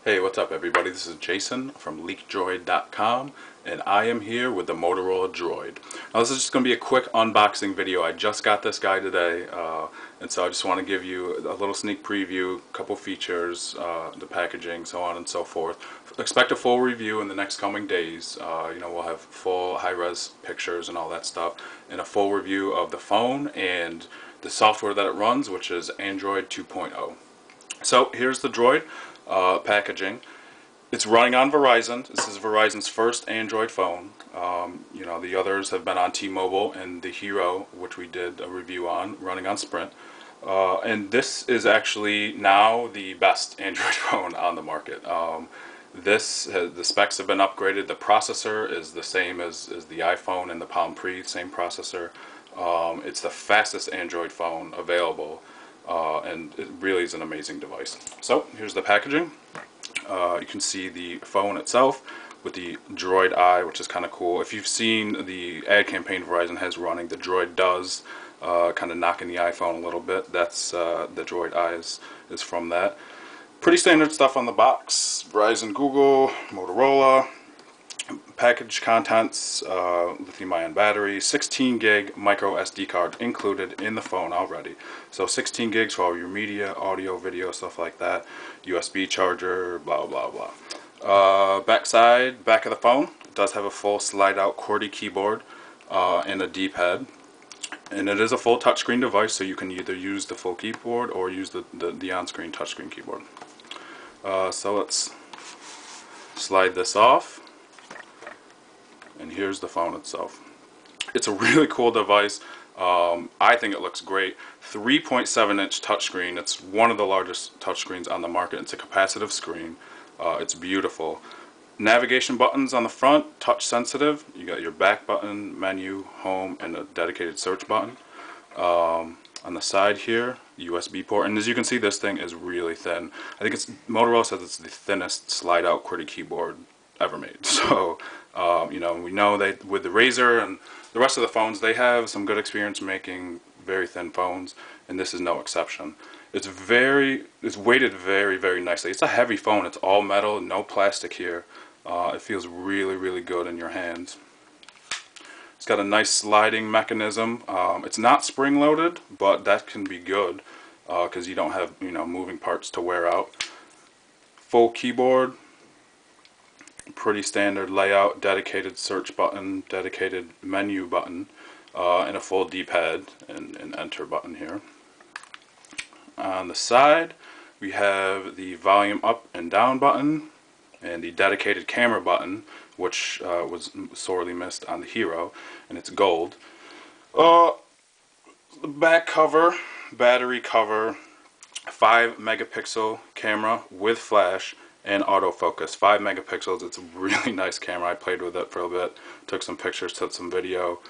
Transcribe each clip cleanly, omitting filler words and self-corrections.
Hey, what's up everybody? This is Jason from leakdroid.com and I am here with the Motorola Droid. Now this is just going to be a quick unboxing video. I just got this guy today and so I just want to give you a little sneak preview, a couple features, the packaging, so on and so forth. Expect a full review in the next coming days. We'll have full high-res pictures and all that stuff, and a full review of the phone and the software that it runs, which is Android 2.0. So here's the Droid packaging. It's running on Verizon. This is Verizon's first Android phone. The others have been on T-Mobile and the Hero, which we did a review on, running on Sprint. And this is actually now the best Android phone on the market. The specs have been upgraded. The processor is the same as the iPhone and the Palm Pre, same processor. It's the fastest Android phone available. And it really is an amazing device. So here's the packaging. You can see the phone itself with the Droid Eye, which is kind of cool. If you've seen the ad campaign Verizon has running, the Droid does kind of knocking the iPhone a little bit. That's the Droid Eye is from that. Pretty standard stuff on the box. Verizon, Google, Motorola. Package contents, lithium-ion battery, 16 gig micro SD card included in the phone already. So 16 gigs for all your media, audio, video, stuff like that. USB charger, blah blah blah. Back of the phone, it does have a full slide-out QWERTY keyboard and a D-pad. And it is a full touchscreen device, so you can either use the full keyboard or use the on-screen touchscreen keyboard. So let's slide this off. And here's the phone itself. It's a really cool device. I think it looks great. 3.7-inch touchscreen. It's one of the largest touchscreens on the market. It's a capacitive screen. It's beautiful. Navigation buttons on the front, touch sensitive. You got your back button, menu, home, and a dedicated search button. On the side here, USB port. And as you can see, this thing is really thin. I think Motorola says it's the thinnest slide-out QWERTY keyboard ever made. So we know that with the Razr and the rest of the phones, they have some good experience making very thin phones, and this is no exception. It's weighted very, very nicely. It's a heavy phone. It's all metal, no plastic here. It feels really, really good in your hands. It's got a nice sliding mechanism. It's not spring-loaded, but that can be good because you don't have moving parts to wear out. Full keyboard. Pretty standard layout, dedicated search button, dedicated menu button, and a full D-pad and enter button here. On the side, we have the volume up and down button and the dedicated camera button, which was sorely missed on the Hero, and it's gold. The back cover, battery cover, 5 megapixel camera with flash and autofocus. 5 megapixels. It's a really nice camera. I played with it for a bit, took some pictures, took some video.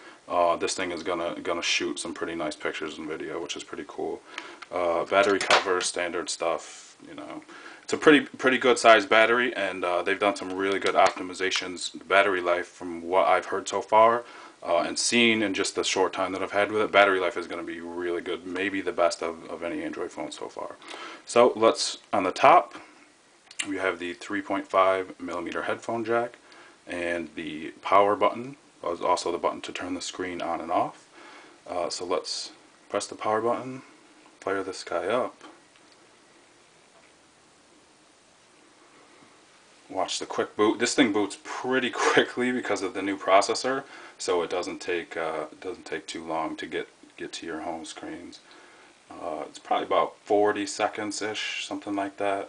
This thing is gonna shoot some pretty nice pictures and video, which is pretty cool. Battery cover, standard stuff. It's a pretty good sized battery, and they've done some really good optimizations. Battery life, from what I've heard so far and seen in just the short time that I've had with it, battery life is going to be really good. Maybe the best of any Android phone so far. So on the top, we have the 3.5mm headphone jack and the power button. Also the button to turn the screen on and off. So let's press the power button, fire this guy up. Watch the quick boot. This thing boots pretty quickly because of the new processor, so it doesn't take too long to get to your home screens. It's probably about 40 seconds-ish, something like that.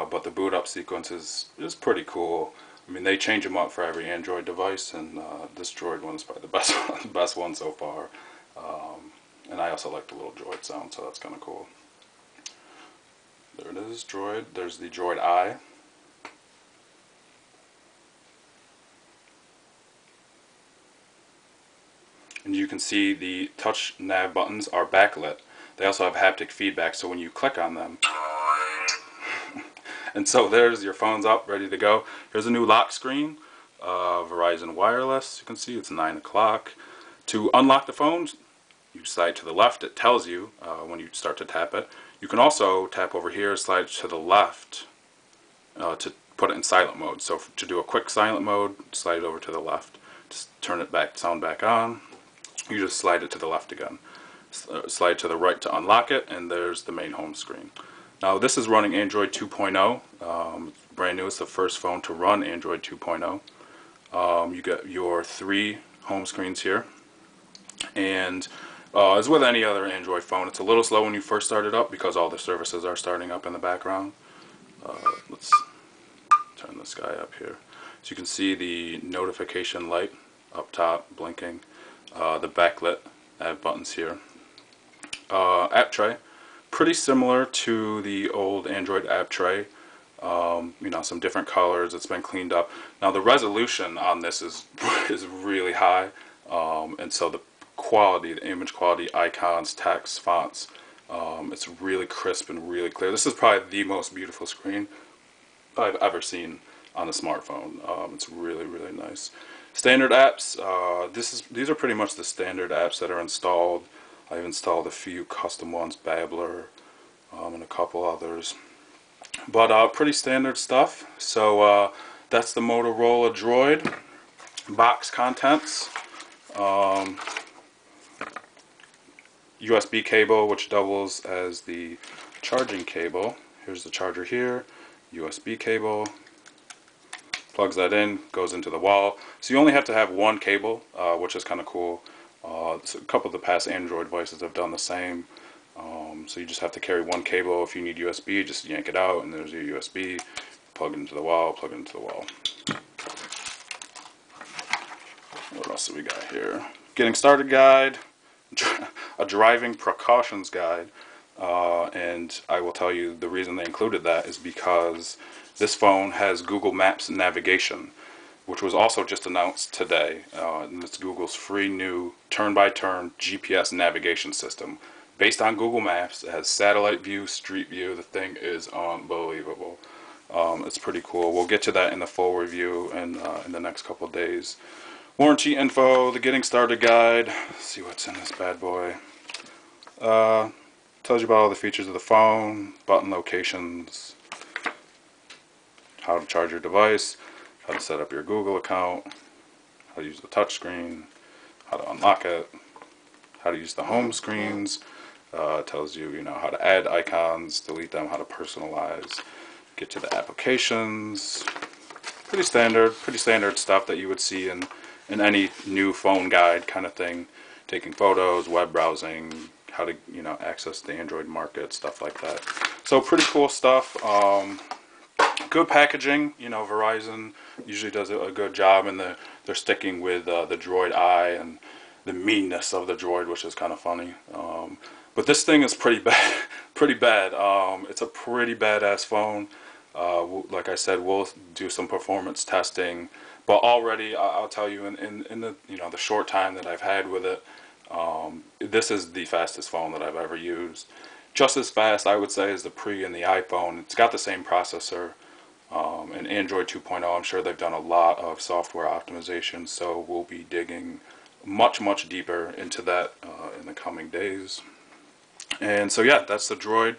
But the boot up sequence is pretty cool. I mean, they change them up for every Android device, and this Droid one is probably the best one so far. And I also like the little Droid sound, so that's kind of cool. There it is, Droid. There's the Droid Eye. And you can see the touch nav buttons are backlit. They also have haptic feedback, so when you click on them, and so there's your phone's up, ready to go. Here's a new lock screen, Verizon Wireless. You can see it's 9 o'clock. To unlock the phone, you slide to the left. It tells you when you start to tap it. You can also tap over here, slide to the left, to put it in silent mode. So to do a quick silent mode, slide it over to the left. Just turn it back, sound back on. You just slide it to the left again. Slide to the right to unlock it, and there's the main home screen. Now this is running Android 2.0. Brand new. It's the first phone to run Android 2.0. You get your 3 home screens here, and as with any other Android phone, it's a little slow when you first start it up because all the services are starting up in the background. Let's turn this guy up here. So you can see the notification light up top blinking, the backlit. I have buttons here. App tray, pretty similar to the old Android app tray. You know, some different colors. It's been cleaned up. Now the resolution on this is really high, and so the quality, the image quality, icons, text, fonts, it's really crisp and really clear. This is probably the most beautiful screen I've ever seen on a smartphone. It's really, really nice. Standard apps. These are pretty much the standard apps that are installed. I've installed a few custom ones, Babbler, and a couple others. But pretty standard stuff. So that's the Motorola Droid. Box contents. USB cable, which doubles as the charging cable. Here's the charger here. USB cable. Plugs that in, goes into the wall. So you only have to have one cable, which is kind of cool. So a couple of the past Android devices have done the same. So you just have to carry one cable. If you need USB, just yank it out, and there's your USB. Plug it into the wall, plug it into the wall. What else do we got here? Getting started guide, a driving precautions guide. And I will tell you the reason they included that is because this phone has Google Maps navigation, which was also just announced today. And it's Google's free new turn-by-turn GPS navigation system. Based on Google Maps, it has satellite view, street view. The thing is unbelievable. It's pretty cool. We'll get to that in the full review in the next couple of days. Warranty info, the getting started guide. Let's see what's in this bad boy. Tells you about all the features of the phone, button locations, how to charge your device, how to set up your Google account, how to use the touchscreen, how to unlock it, how to use the home screens. Tells you, you know, how to add icons, delete them, how to personalize, get to the applications. Pretty standard stuff that you would see in any new phone guide kind of thing. Taking photos, web browsing, how to, you know, access the Android market, stuff like that. So pretty cool stuff. Good packaging. You know, Verizon usually does a good job, and they're sticking with the Droid Eye and the meanness of the Droid, which is kind of funny. But this thing is pretty bad. It's a pretty badass phone. Like I said, we'll do some performance testing. But already, I'll tell you, in the, you know, the short time that I've had with it, this is the fastest phone that I've ever used. Just as fast, I would say, as the Pre and the iPhone. It's got the same processor. And Android 2.0, I'm sure they've done a lot of software optimization, so we'll be digging much deeper into that in the coming days. And so yeah, that's the Droid.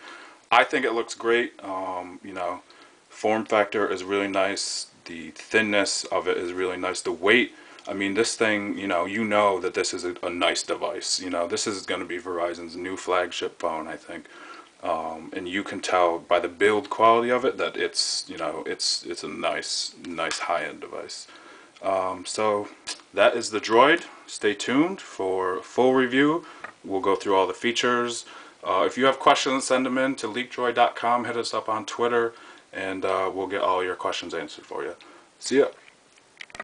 I think it looks great. You know, form factor is really nice. The thinness of it is really nice. The weight, I mean, this thing, you know that this is a nice device. You know, this is going to be Verizon's new flagship phone, I think. And you can tell by the build quality of it that it's, you know, it's a nice high-end device. So that is the Droid. Stay tuned for a full review. We'll go through all the features. If you have questions, send them in to leakdroid.com. Hit us up on Twitter, and we'll get all your questions answered for you. See ya.